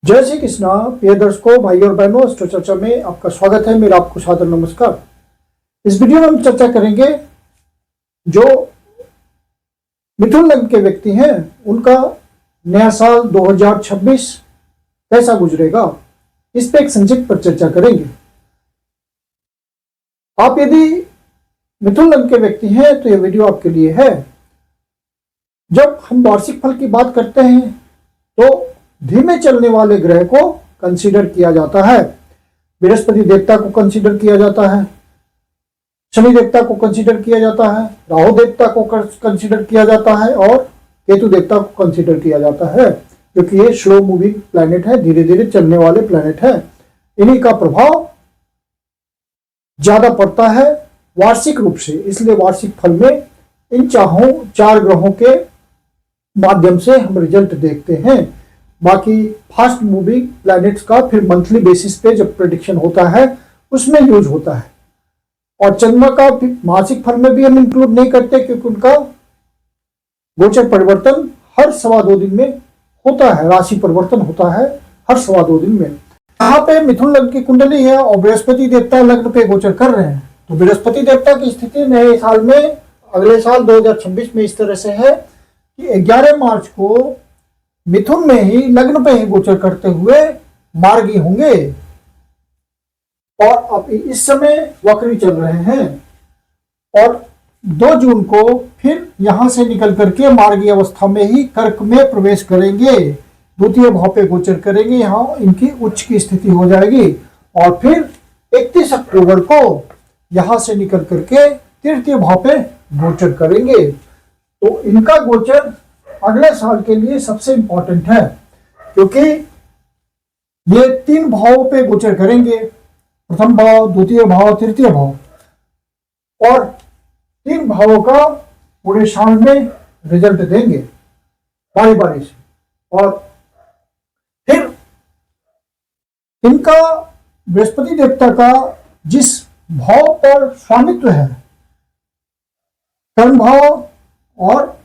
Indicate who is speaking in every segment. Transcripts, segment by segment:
Speaker 1: जय श्री कृष्णा। प्रिय दर्शकों, भाई और बहनों, एस्ट्रो चर्चा में आपका स्वागत है। मेरा आपको सादर नमस्कार। इस वीडियो में हम चर्चा करेंगे जो मिथुन लग्न के व्यक्ति हैं उनका नया साल 2026 कैसा गुजरेगा, इस पे एक संक्षिप्त पर चर्चा करेंगे। आप यदि मिथुन लग्न के व्यक्ति हैं तो यह वीडियो आपके लिए है। जब हम वार्षिक फल की बात करते हैं तो धीमे चलने वाले ग्रह को कंसीडर किया जाता है। बृहस्पति देवता को कंसीडर किया जाता है, शनि देवता को कंसीडर किया जाता है, राहु देवता को कंसीडर किया जाता है और केतु देवता को कंसीडर किया जाता है, क्योंकि ये स्लो मूविंग प्लैनेट है, धीरे धीरे चलने वाले प्लैनेट है। इन्हीं का प्रभाव ज्यादा पड़ता है वार्षिक रूप से, इसलिए वार्षिक फल में इन चार ग्रहों के माध्यम से हम रिजल्ट देखते हैं। बाकी फास्ट मूविंग प्लैनेट्स का फिर मंथली बेसिस पे जब प्रेडिक्शन होता है उसमें यूज होता है। और चंद्रमा का मासिक फल में भी हम इंक्लूड नहीं करते, क्योंकि उनका गोचर परिवर्तन हर 2.25 दिन में होता है, राशि परिवर्तन होता है हर 2.25 दिन में। यहाँ पे मिथुन लग्न की कुंडली है और बृहस्पति देवता लग्न पे गोचर कर रहे हैं, तो बृहस्पति देवता की स्थिति नए साल में, अगले साल 2026 में इस तरह से है कि 11 मार्च को मिथुन में ही लग्न पे ही गोचर करते हुए मार्गी होंगे और अब इस समय वक्री चल रहे हैं। और 2 जून को फिर यहां से निकल करके मार्गी अवस्था में ही कर्क में प्रवेश करेंगे, द्वितीय भाव पे गोचर करेंगे, यहां इनकी उच्च की स्थिति हो जाएगी। और फिर 31 अक्टूबर को यहां से निकल करके तृतीय भाव पे गोचर करेंगे। तो इनका गोचर अगले साल के लिए सबसे इंपॉर्टेंट है, क्योंकि ये 3 भावों पे गोचर करेंगे, प्रथम भाव, द्वितीय भाव, तृतीय भाव, और 3 भावों का पूरे साल में रिजल्ट देंगे बारी बारी से। और फिर इनका बृहस्पति देवता का जिस भाव पर स्वामित्व है, कर्म भाव और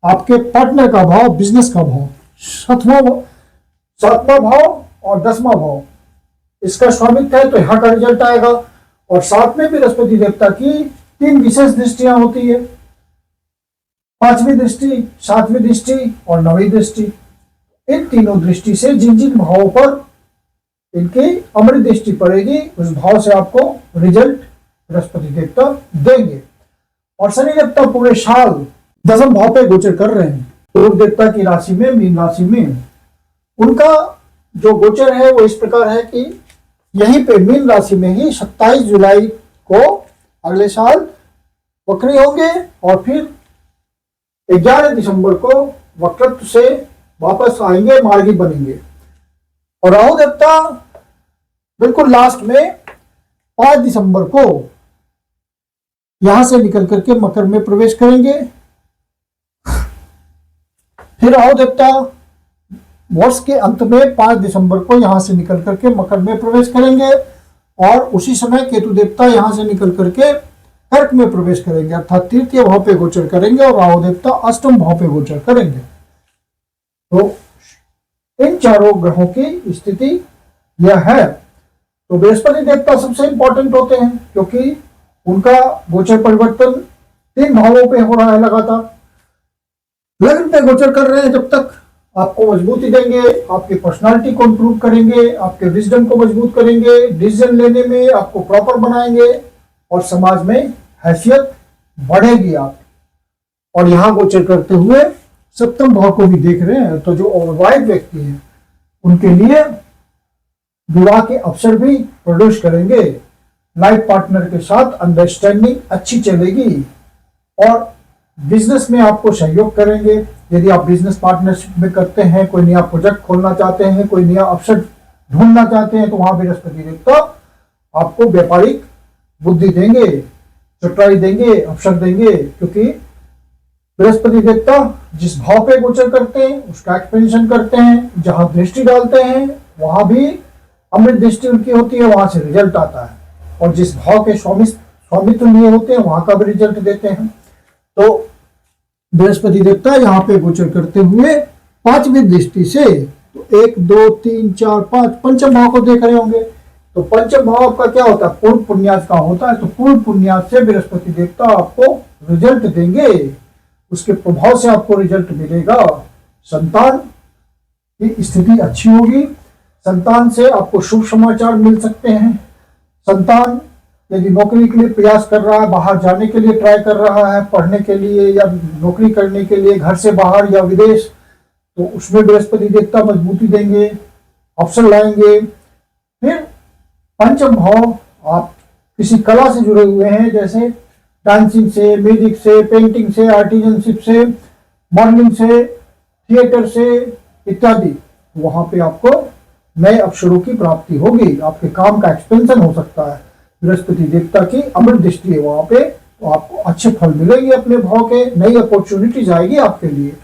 Speaker 1: आपके पार्टनर का भाव, बिजनेस का भाव, 7वां भाव और 10वां भाव, इसका स्वामित्व है, तो यहाँ का रिजल्ट आएगा। और साथ में बृहस्पति देवता की 3 विशेष दृष्टियां होती है, 5वीं दृष्टि, 7वीं दृष्टि और 9वीं दृष्टि। इन तीनों दृष्टि से जिन जिन भावों पर इनकी अमृत दृष्टि पड़ेगी उस भाव से आपको रिजल्ट बृहस्पति देवता देंगे। और शनि देवता पूरे साल 10वें भाव पे गोचर कर रहे हैं, गुरु देवता की राशि में, मीन राशि में। उनका जो गोचर है वो इस प्रकार है कि यहीं पे मीन राशि में ही 27 जुलाई को अगले साल वक्री होंगे और फिर 11 दिसंबर को वक्रत्व से वापस आएंगे, मार्गी बनेंगे। और राहु देवता बिल्कुल लास्ट में 5 दिसंबर को यहां से निकल करके मकर में प्रवेश करेंगे। फिर राहु देवता वर्ष के अंत में 5 दिसंबर को यहां से निकल करके मकर में प्रवेश करेंगे और उसी समय केतु देवता यहां से निकल करके कर्क में प्रवेश करेंगे, अर्थात तृतीय भाव पे गोचर करेंगे और राहु देवता अष्टम भाव पे गोचर करेंगे। तो इन चारों ग्रहों की स्थिति यह है। तो बृहस्पति देवता सबसे इंपॉर्टेंट होते हैं, क्योंकि उनका गोचर परिवर्तन 3 भावों पे हो रहा है लगातार। लग्न पे गोचर कर रहे हैं, जब तक आपको मजबूती देंगे, आपकी पर्सनालिटी को इंप्रूव करेंगे, आपके विजडम को मजबूत करेंगे, डिसीजन लेने में आपको प्रॉपर बनाएंगे और समाज में हैसियत बढ़ेगी आप। और यहां गोचर करते हुए 7वें भाव को भी देख रहे हैं, तो जो अविवाहित व्यक्ति हैं उनके लिए विवाह के अवसर भी प्रोड्यूस करेंगे। लाइफ पार्टनर के साथ अंडरस्टैंडिंग अच्छी चलेगी और बिजनेस में आपको सहयोग करेंगे। यदि आप बिजनेस पार्टनरशिप में करते हैं, कोई नया प्रोजेक्ट खोलना चाहते हैं, कोई नया अवसर ढूंढना चाहते हैं, तो वहां बृहस्पति देवता आपको व्यापारिक बुद्धि देंगे, चतुराई देंगे, अवसर देंगे। क्योंकि बृहस्पति देवता जिस भाव पे गोचर करते हैं उसका एक्सपेंशन करते हैं, जहां दृष्टि डालते हैं वहां भी अमृत दृष्टि उनकी होती है, वहां से रिजल्ट आता है। और जिस भाव के स्वामित्व लिए होते हैं वहां का भी रिजल्ट देते हैं। तो बृहस्पति देवता यहाँ पे गोचर करते हुए 5वीं दृष्टि से तो 1 2 3 4 5 पंचम भाव को देख रहे होंगे। तो पंचम भाव आपका क्या होता है, पूर्व पुण्यार्थ का होता है। तो पूर्व पुण्यार्थ से बृहस्पति देवता आपको रिजल्ट देंगे, उसके प्रभाव से आपको रिजल्ट मिलेगा। संतान की स्थिति अच्छी होगी, संतान से आपको शुभ समाचार मिल सकते हैं। संतान यदि नौकरी के लिए प्रयास कर रहा है, बाहर जाने के लिए ट्राई कर रहा है, पढ़ने के लिए या नौकरी करने के लिए घर से बाहर या विदेश, तो उसमें बृहस्पति देवता मजबूती देंगे, अवसर लाएंगे। फिर पंचम भाव, आप किसी कला से जुड़े हुए हैं, जैसे डांसिंग से, म्यूजिक से, पेंटिंग से, आर्टिजनशिप से, मॉडलिंग से, थिएटर से इत्यादि, वहां पे आपको नए अवसरों की प्राप्ति होगी, आपके काम का एक्सपेंशन हो सकता है। बृहस्पति देवता की अमृत दृष्टि है वहां पे, तो आपको अच्छे फल मिलेंगे अपने भाव के, नई अपॉर्चुनिटीज आएगी आपके लिए।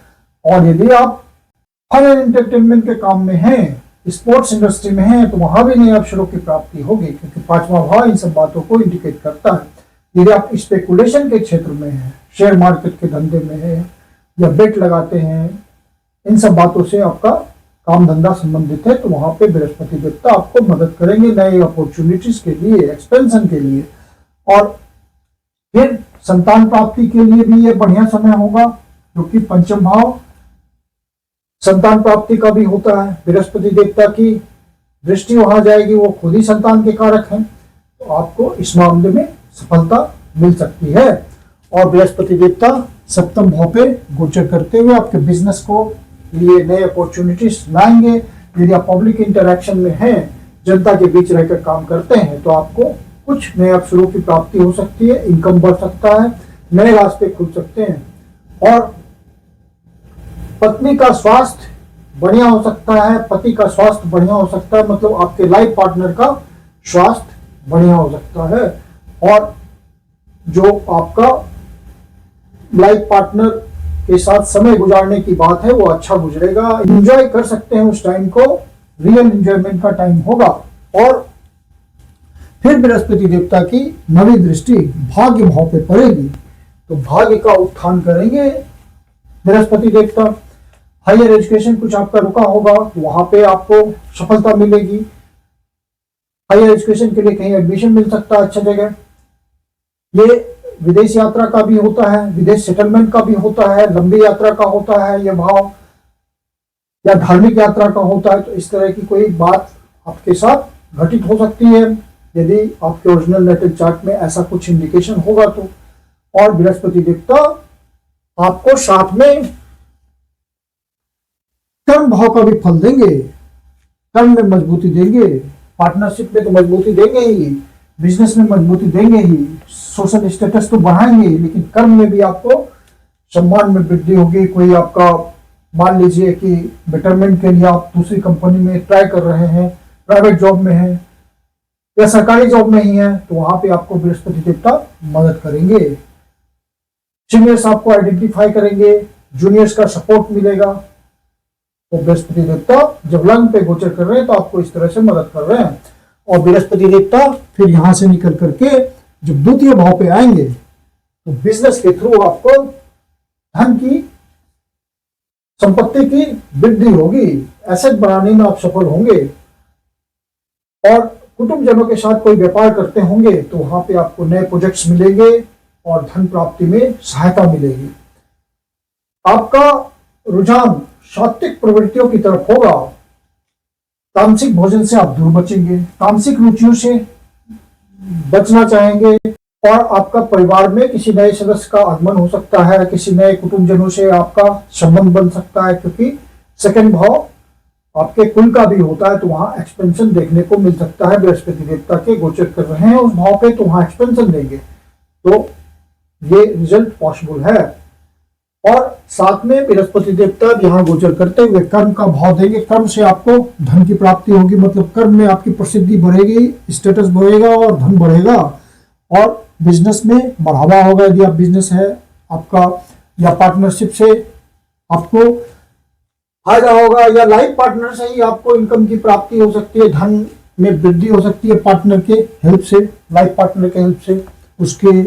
Speaker 1: और यदि आप फन एंड एंटरटेनमेंट के काम में हैं, स्पोर्ट्स इंडस्ट्री में हैं, तो वहां भी नए अवसरों की प्राप्ति होगी, क्योंकि पांचवा भाव इन सब बातों को इंडिकेट करता है। यदि आप स्पेकुलेशन के क्षेत्र में हैं, शेयर मार्केट के धंधे में हैं या बेट लगाते हैं, इन सब बातों से आपका काम धंधा संबंधित है, तो वहां पे बृहस्पति देवता आपको मदद करेंगे नए अपॉर्चुनिटीज के लिए, एक्सपेंशन के लिए। और फिर संतान प्राप्ति के लिए भी ये बढ़िया समय होगा, क्योंकि पंचम भाव संतान प्राप्ति का भी होता है। बृहस्पति देवता की दृष्टि वहां जाएगी, वो खुद ही संतान के कारक हैं, तो आपको इस मामले में सफलता मिल सकती है। और बृहस्पति देवता सप्तम भाव पे गोचर करते हुए आपके बिजनेस को लिए नए अपॉर्चुनिटीज लाएंगे। यदि आप पब्लिक इंटरेक्शन में हैं, जनता के बीच रहकर काम करते हैं, तो आपको कुछ नए अवसरों की प्राप्ति हो सकती है, इनकम बढ़ सकता है, नए रास्ते खुल सकते हैं। और पत्नी का स्वास्थ्य बढ़िया हो सकता है, पति का स्वास्थ्य बढ़िया हो सकता है, मतलब आपके लाइफ पार्टनर का स्वास्थ्य बढ़िया हो सकता है। और जो आपका लाइफ पार्टनर के साथ समय गुजारने की बात है, वो अच्छा गुजरेगा, एंजॉय कर सकते हैं उस टाइम को, रियल एंजॉयमेंट का टाइम होगा। और फिर बृहस्पति देवता की नवी दृष्टि भाग्य भाव पे पड़ेगी, तो भाग्य का उत्थान करेंगे बृहस्पति देवता। हायर एजुकेशन कुछ आपका रुका होगा, तो वहां पे आपको सफलता मिलेगी। हायर एजुकेशन के लिए कहीं एडमिशन मिल सकता है अच्छा जगह। ये विदेश यात्रा का भी होता है, विदेश सेटलमेंट का भी होता है, लंबी यात्रा का होता है ये भाव, या धार्मिक यात्रा का होता है। तो इस तरह की कोई बात आपके साथ घटित हो सकती है, यदि आपके ओरिजिनल नेटल चार्ट में ऐसा कुछ इंडिकेशन होगा तो। और बृहस्पति देवता आपको साथ में कर्म भाव का भी फल देंगे, कर्म में मजबूती देंगे, पार्टनरशिप में तो मजबूती देंगे ही, बिजनेस में मजबूती देंगे ही, सोशल स्टेटस तो बढ़ाएंगे, लेकिन कर्म में भी आपको सम्मान में वृद्धि होगी। कोई आपका मान लीजिए कि बेटरमेंट के लिए आप दूसरी कंपनी में ट्राई कर रहे हैं, प्राइवेट जॉब में हैं या सरकारी जॉब में ही हैं, तो वहां पे आपको बृहस्पति देवता मदद करेंगे। सीनियर्स आपको आइडेंटिफाई करेंगे, जूनियर्स का सपोर्ट मिलेगा। तो बृहस्पति देवता जब लग्न पे गोचर कर रहे हैं, तो आपको इस तरह से मदद कर रहे हैं। और बृहस्पति देवता फिर यहां से निकल करके जब द्वितीय भाव पे आएंगे, तो बिजनेस के थ्रू आपको धन की, संपत्ति की वृद्धि होगी, एसेट बनाने में आप सफल होंगे। और कुटुंबजनों के साथ कोई व्यापार करते होंगे, तो वहां पे आपको नए प्रोजेक्ट्स मिलेंगे और धन प्राप्ति में सहायता मिलेगी। आपका रुझान सात्विक प्रवृत्तियों की तरफ होगा, तामसिक भोजन से आप दूर बचेंगे, तामसिक रुचियों से बचना चाहेंगे। और आपका परिवार में किसी नए सदस्य का आगमन हो सकता है, किसी नए कुटुंबजनों से आपका संबंध बन सकता है, क्योंकि सेकंड भाव आपके कुल का भी होता है, तो वहां एक्सपेंशन देखने को मिल सकता है। बृहस्पति देवता के गोचर कर रहे हैं उस भाव पे, तो वहां एक्सपेंशन देंगे, तो ये रिजल्ट पॉसिबल है। और साथ में बृहस्पति देवता यहाँ गोचर करते हुए कर्म का भाव देंगे, कर्म से आपको धन की प्राप्ति होगी, मतलब कर्म में आपकी प्रसिद्धि बढ़ेगी, स्टेटस बढ़ेगा और धन बढ़ेगा। और बिजनेस में बढ़ावा होगा, यदि आप बिजनेस है आपका, या पार्टनरशिप से आपको फायदा होगा, या लाइफ पार्टनर से ही आपको इनकम की प्राप्ति हो सकती है, धन में वृद्धि हो सकती है पार्टनर के हेल्प से, लाइफ पार्टनर के हेल्प से। उसके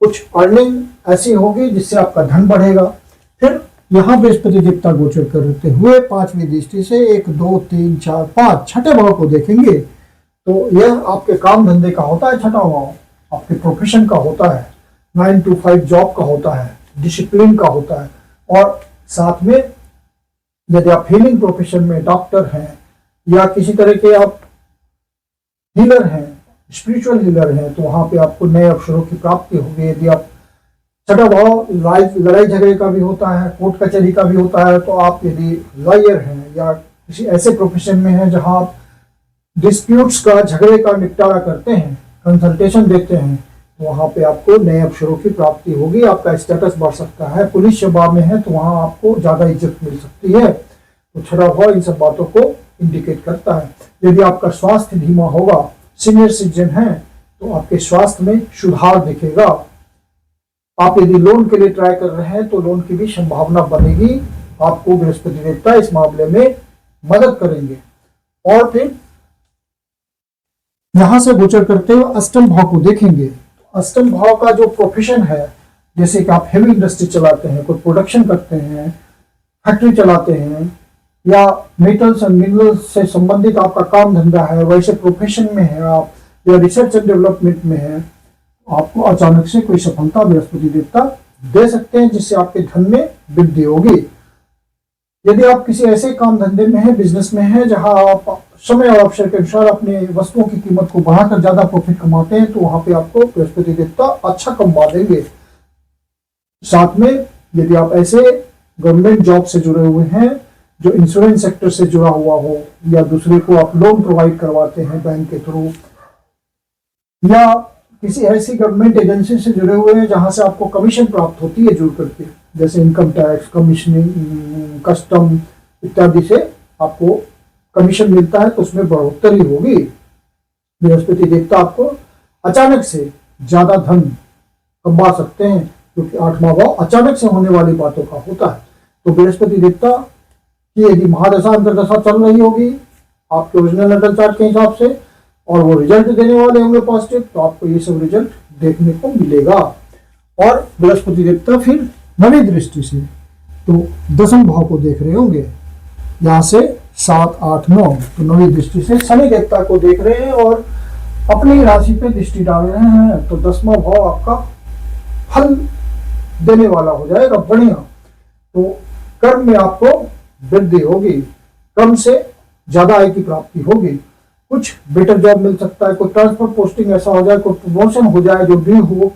Speaker 1: कुछ अर्निंग ऐसी होगी जिससे आपका धन बढ़ेगा। फिर यहाँ बृहस्पति देवता गोचर करते हुए पांचवी दृष्टि से 1 2 3 4 5 छठे भाव को देखेंगे, तो यह आपके काम धंधे का होता है। छठा भाव आपके प्रोफेशन का होता है, 9 to 5 जॉब का होता है, डिसिप्लिन का होता है। और साथ में यदि आप हीलिंग प्रोफेशन में डॉक्टर हैं या किसी तरह के आप हीलर हैं, स्पिरिचुअल हीलर हैं, तो वहां पे आपको नए अवसरों की प्राप्ति होगी। यदि आप छठा भाव लड़ाई झगड़े का भी होता है, कोर्ट कचहरी का भी होता है, तो आप यदि लॉयर हैं या किसी ऐसे प्रोफेशन में हैं जहां आप डिस्प्यूट्स का, झगड़े का निपटारा करते हैं, कंसल्टेशन देते हैं, तो वहां पे आपको नए अवसरों की प्राप्ति होगी, आपका स्टेटस बढ़ सकता है। पुलिस सेवा में है तो वहां आपको ज्यादा इज्जत मिल सकती है। तो छठा भाव इन सब बातों को इंडिकेट करता है। यदि आपका स्वास्थ्य धीमा होगा, सीनियर सिटीजन है, तो आपके स्वास्थ्य में सुधार दिखेगा। आप यदि लोन के लिए ट्राई कर रहे हैं तो लोन की भी संभावना बनेगी। आपको बृहस्पति देवता इस मामले में मदद करेंगे। और फिर यहां से गोचर करते हुए अष्टम भाव को देखेंगे। अष्टम भाव का जो प्रोफेशन है, जैसे कि आप हेवी इंडस्ट्री चलाते हैं, कोई प्रोडक्शन करते हैं, फैक्ट्री चलाते हैं, या मेटल्स एंड मिनरल्स से संबंधित आपका काम धंधा है, वैसे प्रोफेशन में है आप, या रिसर्च एंड डेवलपमेंट में है, आपको अचानक से कोई सफलता बृहस्पति देवता दे सकते हैं, जिससे आपके धन में वृद्धि होगी। यदि आप किसी ऐसे काम धंधे में है, बिजनेस में है, जहां आप समय और अवसर के अनुसार अपने वस्तुओं की कीमत को बढ़ाकर ज्यादा प्रॉफिट कमाते हैं, तो वहां पे आपको बृहस्पति देवता अच्छा कमा देंगे। साथ में यदि आप ऐसे गवर्नमेंट जॉब से जुड़े हुए हैं जो इंश्योरेंस सेक्टर से जुड़ा हुआ हो, या दूसरे को आप लोन प्रोवाइड करवाते हैं बैंक के थ्रू, या किसी ऐसी गवर्नमेंट एजेंसी से जुड़े हुए हैं जहां से आपको कमीशन प्राप्त होती है जुड़ करके, जैसे इनकम टैक्स, कमीशनिंग, कस्टम इत्यादि से आपको कमीशन मिलता है, तो उसमें बढ़ोतरी होगी। बृहस्पति देवता आपको अचानक से ज्यादा धन कमा सकते हैं, क्योंकि आठवां भाव अचानक से होने वाली बातों का होता है। तो बृहस्पति देवता की यदि महादशा अंतरदशा चल रही होगी आपके ओरिजिनल नटल चार्ट के हिसाब से, और वो रिजल्ट देने वाले होंगे पॉजिटिव, तो आपको ये सब रिजल्ट देखने को मिलेगा। और बृहस्पति देवता फिर नवी दृष्टि से तो दसम भाव को देख रहे होंगे, यहाँ से 7 8 9, तो नवी दृष्टि से शनि देवता को देख रहे हैं और अपनी राशि पे दृष्टि डाल रहे हैं। तो 10वां भाव आपका फल देने वाला हो जाएगा बढ़िया। तो कर्म में आपको वृद्धि होगी, कर्म से ज्यादा आय की प्राप्ति होगी, कुछ बेटर जॉब मिल सकता है, कोई ट्रांसफर पोस्टिंग ऐसा हो जाए, कोई प्रमोशन हो जाए, जो भी हो,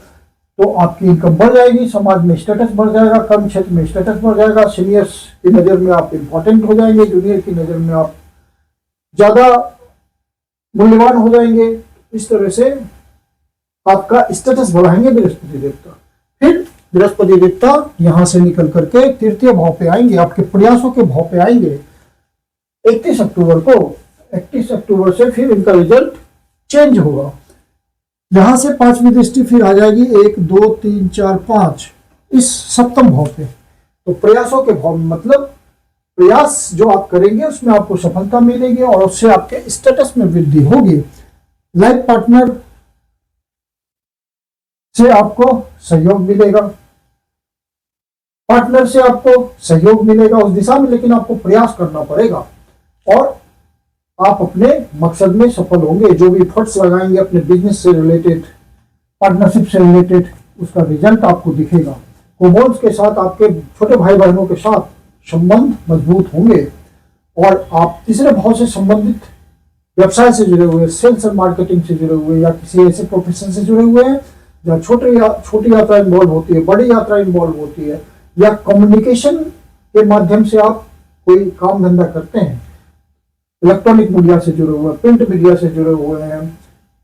Speaker 1: तो आपकी इनकम बढ़ जाएगी, समाज में स्टेटस बढ़ जाएगा, कर्म क्षेत्र में स्टेटस बढ़ जाएगा, सीनियर्स की नजर में आप इंपॉर्टेंट हो जाएंगे, जूनियर की नजर में आप ज्यादा मूल्यवान हो जाएंगे। इस तरह से आपका स्टेटस बढ़ाएंगे बृहस्पति देवता। फिर बृहस्पति देवता यहां से निकल करके तृतीय भाव पे आएंगे, आपके प्रयासों के भाव पे आएंगे 31 अक्टूबर को। 31 अक्टूबर से फिर इनका रिजल्ट चेंज होगा। यहां से पांचवी दृष्टि फिर आ जाएगी 1 2 3 4 5 इस सप्तम भाव पे। तो प्रयासों के भाव में मतलब प्रयास जो आप करेंगे उसमें आपको सफलता मिलेगी और उससे आपके स्टेटस में वृद्धि होगी। लाइफ पार्टनर से आपको सहयोग मिलेगा, पार्टनर से आपको सहयोग मिलेगा उस दिशा में, लेकिन आपको प्रयास करना पड़ेगा और आप अपने मकसद में सफल होंगे। जो भी एफर्ट्स लगाएंगे अपने बिजनेस से रिलेटेड, पार्टनरशिप से रिलेटेड, उसका रिजल्ट आपको दिखेगा। कोमोल्स के साथ, आपके छोटे भाई बहनों के साथ संबंध मजबूत होंगे और आप तीसरे भाव से संबंधित व्यवसाय से जुड़े हुए, सेल्स एंड मार्केटिंग से जुड़े हुए, या किसी ऐसे प्रोफेशन से जुड़े हुए हैं जहाँ छोटी यात्रा इन्वॉल्व होती है, बड़ी यात्रा इन्वॉल्व होती है, या कम्युनिकेशन के माध्यम से आप कोई काम धंधा करते हैं, इलेक्ट्रॉनिक मीडिया से जुड़े हुए हैं, प्रिंट मीडिया से जुड़े हुए हैं,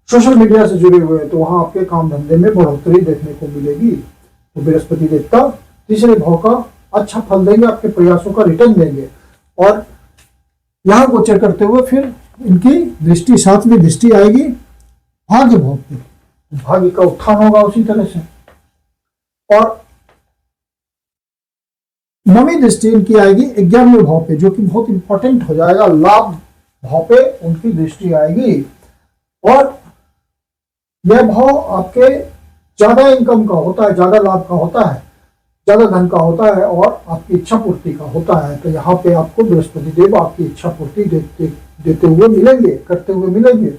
Speaker 1: सोशल मीडिया से जुड़े हुए हैं, तो वहां आपके काम धंधे में बढ़ोतरी देखने को मिलेगी। तो बृहस्पति देवता तीसरे भाव का अच्छा फल देंगे, आपके प्रयासों का रिटर्न देंगे। और यहां गोचर करते हुए फिर इनकी दृष्टि, सातवीं दृष्टि आएगी भाग्य भाव पे, भाग्य का उत्थान होगा उसी तरह से। और नवीं दृष्टि इनकी आएगी 11वें भाव पे, जो कि बहुत इंपॉर्टेंट हो जाएगा। लाभ भाव पे उनकी दृष्टि आएगी और यह भाव आपके ज्यादा इनकम का होता है, ज्यादा लाभ का होता है। ज्यादा धन का होता है और आपकी इच्छा पूर्ति का होता है। तो यहाँ पे आपको बृहस्पति देव आपकी इच्छा पूर्ति देते हुए मिलेंगे, करते हुए मिलेंगे।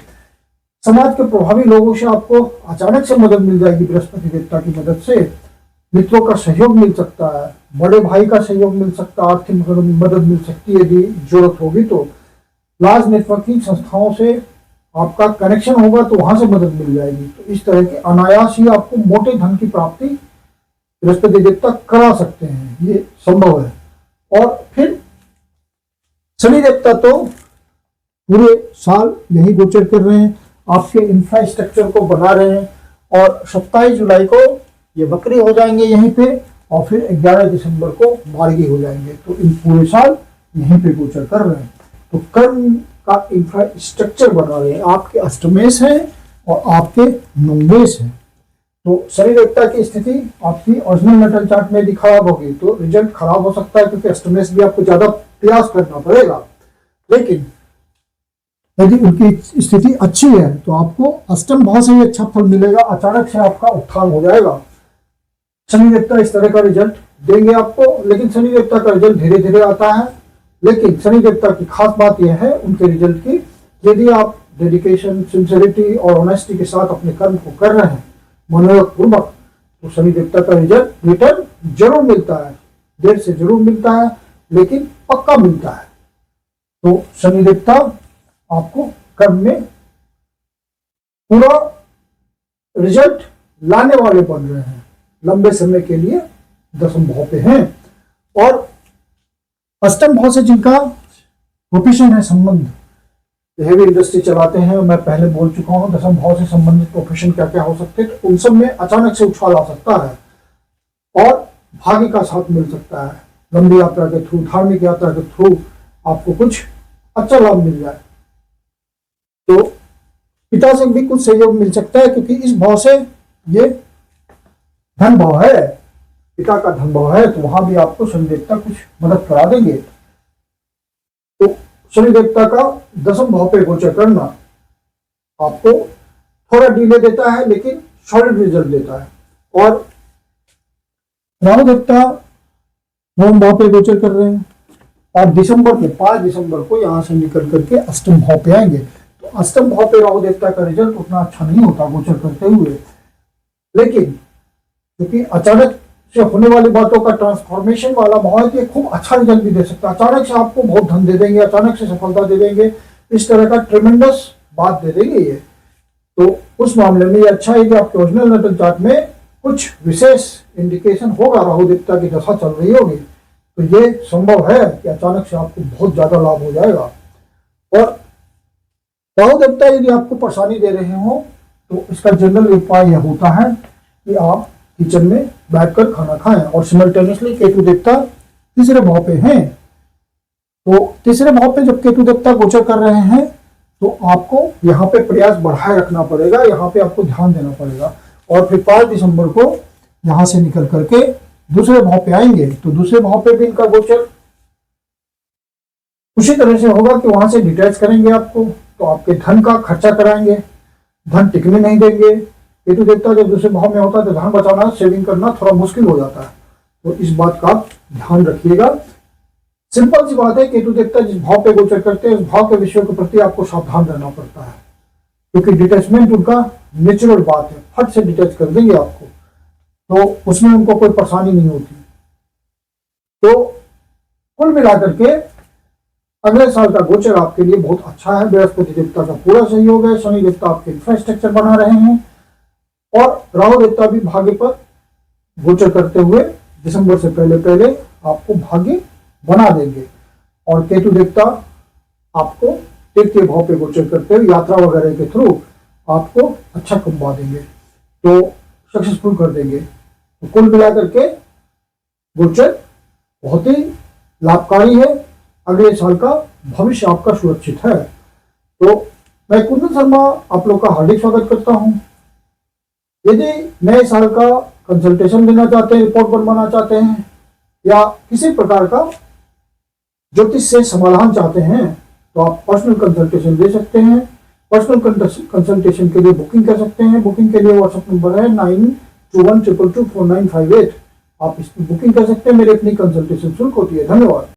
Speaker 1: समाज के प्रभावी लोगों से आपको अचानक से मदद मिल जाएगी बृहस्पति देवता की मदद से। मित्रों का सहयोग मिल सकता है, बड़े भाई का सहयोग मिल सकता है, आर्थिक मदद मिल सकती है यदि जरूरत होगी तो। लार्ज नेटवर्किंग संस्थाओं से आपका कनेक्शन होगा तो वहां से मदद मिल जाएगी। तो इस तरह के अनायास ही आपको मोटे धन की प्राप्ति बृहस्पति देवता करा सकते हैं, ये संभव है। और फिर शनि देवता तो पूरे साल यही गोचर कर रहे हैं, आपके इंफ्रास्ट्रक्चर को बना रहे हैं और 27 जुलाई को ये वक्री हो जाएंगे यहीं पे और फिर 11 दिसंबर को मार्गी हो जाएंगे। तो इन पूरे साल यहीं पे गोचर कर रहे हैं। तो कर्म का इंफ्रास्ट्रक्चर बना रहे हैं, आपके अष्टमेश है और आपके नवमेश है। तो शनि देवता की स्थिति आपकी ओरिजिनल नेटल चार्ट में भी खराब होगी तो रिजल्ट खराब हो सकता है, क्योंकि अष्टमेश भी आपको ज्यादा प्रयास करना पड़ेगा। लेकिन यदि उनकी स्थिति अच्छी है तो आपको अष्टम भाव से ही अच्छा फल मिलेगा, अचानक से आपका उत्थान हो जाएगा। शनि देवता इस तरह का रिजल्ट देंगे आपको, लेकिन शनि देवता का रिजल्ट धीरे धीरे आता है। लेकिन शनि देवता की खास बात यह है उनके रिजल्ट की, यदि आप डेडिकेशन, सिंसियरिटी और ऑनेस्टी के साथ अपने कर्म को कर रहे हैं मनोयोग पूर्वक, तो शनि देवता का रिजल्ट रिटर्न जरूर मिलता है, देर से जरूर मिलता है लेकिन पक्का मिलता है। तो शनि देवता आपको कर्म में पूरा रिजल्ट लाने वाले बन रहे हैं, लंबे समय के लिए दसम भाव पे हैं। और अष्टम भाव से जिनका प्रोफेशन है, संबंध, हेवी इंडस्ट्री चलाते हैं, मैं पहले बोल चुका हूं दसम भाव से संबंधित प्रोफेशन क्या क्या हो सकते हैं, तो उन सब में अचानक से उछाल आ सकता है और भाग्य का साथ मिल सकता है। लंबी यात्रा के थ्रू, धार्मिक यात्रा के थ्रू आपको कुछ अच्छा लाभ मिल जाए। तो पिता से भी कुछ सहयोग मिल सकता है, क्योंकि इस भाव से ये धन भाव है, पिता का धन भाव है, तो वहां भी आपको शनि देवता कुछ मदद करा देंगे। तो शनि देवता का दसम भाव पे गोचर करना आपको थोड़ा डिले देता है लेकिन सॉलिड रिजल्ट देता है। और राहु देवता नवम भाव पे गोचर कर रहे हैं और दिसंबर में 5 दिसंबर को यहां से निकल करके अष्टम भाव पे आएंगे। तो अष्टम भाव पे राहु देवता का रिजल्ट उतना अच्छा नहीं होता गोचर करते हुए, लेकिन क्योंकि अचानक से होने वाली बातों का ट्रांसफॉर्मेशन वाला भाव है कि खूब अच्छा रिजल्ट भी दे सकता है। अचानक से आपको बहुत धन दे देंगे, अचानक से सफलता दे देंगे, इस तरह का ट्रेमेंडस बात दे देंगे ये। तो उस मामले में ये अच्छा है कि आपके ओरिजिनल नेटल चार्ट में कुछ विशेष इंडिकेशन होगा, राहु देवता की दशा चल रही होगी, तो ये संभव है कि अचानक से आपको बहुत ज्यादा लाभ हो जाएगा। और राहु देवता यदि आपको परेशानी दे रहे हो तो इसका जनरल उपाय यह होता है कि आप किचन में बैठकर खाना खाएं। और सिमल्टेनियसली केतु देवता तीसरे भाव पे हैं, तो तीसरे भाव पे जब केतु देवता गोचर कर रहे हैं तो आपको यहाँ पे प्रयास बढ़ाए रखना पड़ेगा, यहाँ पे आपको ध्यान देना पड़ेगा। और फिर 5 दिसंबर को यहाँ से निकल करके दूसरे भाव पे आएंगे, तो दूसरे भाव पे भी इनका गोचर उसी तरह से होगा कि वहां से डिटैच करेंगे आपको, तो आपके धन का खर्चा कराएंगे, धन टिकने नहीं देंगे। केतु देवता जब दूसरे भाव में होता है तो धन बचाना, सेविंग करना थोड़ा मुश्किल हो जाता है, तो इस बात का आप ध्यान रखिएगा। सिंपल सी बात है, केतु देवता जिस भाव पे गोचर करते हैं उस भाव के विषयों के प्रति आपको सावधान रहना पड़ता है, क्योंकि डिटैचमेंट उनका नेचुरल बात है, फट से डिटैच कर देंगे आपको, तो उसमें उनको कोई परेशानी नहीं होती। तो कुल मिलाकर के अगले साल का गोचर आपके लिए बहुत अच्छा है। बृहस्पति देवता का पूरा सहयोग है, शनि देवता आपके इंफ्रास्ट्रक्चर बना रहे हैं और राहु देवता भी भाग्य पर गोचर करते हुए दिसंबर से पहले पहले आपको भाग्य बना देंगे। और केतु देवता आपको तृतीय भाव पे गोचर करते हुए यात्रा वगैरह के थ्रू आपको अच्छा कमा देंगे, तो सक्सेसफुल कर देंगे। तो कुल मिलाकर के गोचर बहुत ही लाभकारी है, अगले साल का भविष्य आपका सुरक्षित है। तो मैं कुंदन शर्मा आप लोग का हार्दिक स्वागत करता हूं। यदि नए साल का कंसल्टेशन लेना चाहते हैं, रिपोर्ट बनवाना चाहते हैं या किसी प्रकार का ज्योतिष से समाधान चाहते हैं, तो आप पर्सनल कंसल्टेशन ले सकते हैं। पर्सनल कंसल्टेशन के लिए बुकिंग कर सकते हैं। बुकिंग के लिए व्हाट्सएप नंबर है 9212224958। आप इसकी बुकिंग कर सकते हैं। मेरी अपनी कंसल्टेशन शुल्क होती है। धन्यवाद।